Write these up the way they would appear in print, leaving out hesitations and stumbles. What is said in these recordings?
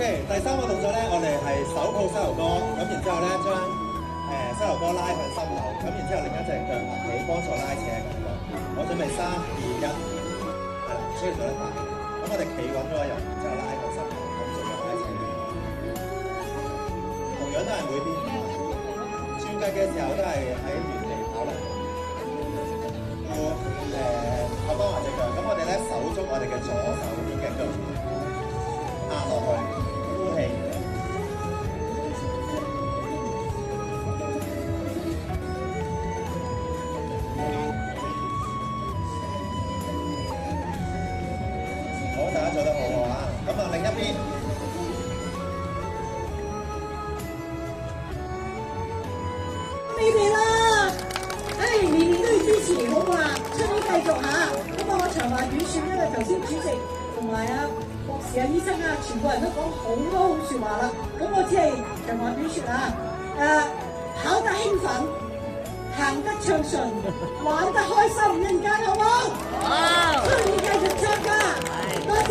OK， 第三個動作咧，我哋係手抱膝頭哥，咁然之後咧將膝頭哥拉向心口，咁然之後另一隻腳合起幫助拉扯嘅感覺。我準備3、2、1，係啦，需要做得快。咁我哋企穩咗個人，然之後拉向心口，咁做個拉扯。同樣都係每邊轉腳嘅時候都係喺原地跑嚟。後幫埋隻腳，咁我哋咧手捉我哋嘅左手邊嘅腳，壓落去，呼氣。好，大家做得好啊！咁啊，另一邊。你哋啦，年年都要支持，好嘛？出年繼續嚇。咁我長話短説咧，頭先主席同埋博士醫生全部人都講好多好説話啦。咁我只係長話短説跑得興奮，行得暢順，玩得開心，人間好冇？好，出年繼續參加，多謝。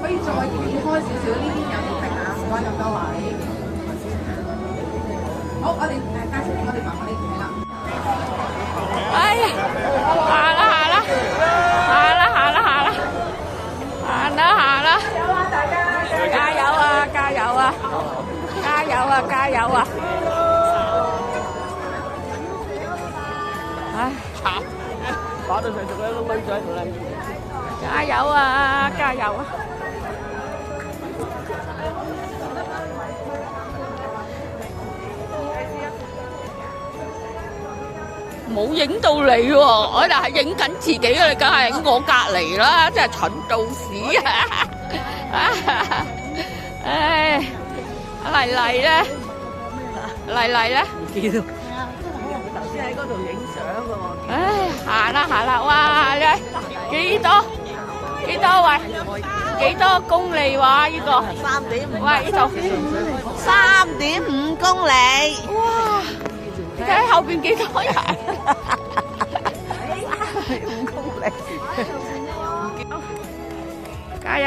可以再展開少少呢啲有啲力唔該咁多位。好，我哋介紹我哋麻煩呢邊啦。哎呀，行啦，加油啊大家！加油啊！唉，慘，打到成隻一個女仔喺度咧。加油啊！冇影到你喎，我就係影緊自己嘅，你梗係影我隔離啦，真係蠢到屎啊！唉，麗咧，唔見到。頭先喺嗰度影相嘅喎。唉，行啦，哇！幾多喂？幾多公里話呢個？3.5。喂，呢度3.5公里。哇！你睇後邊幾多人？3.5公里。加油！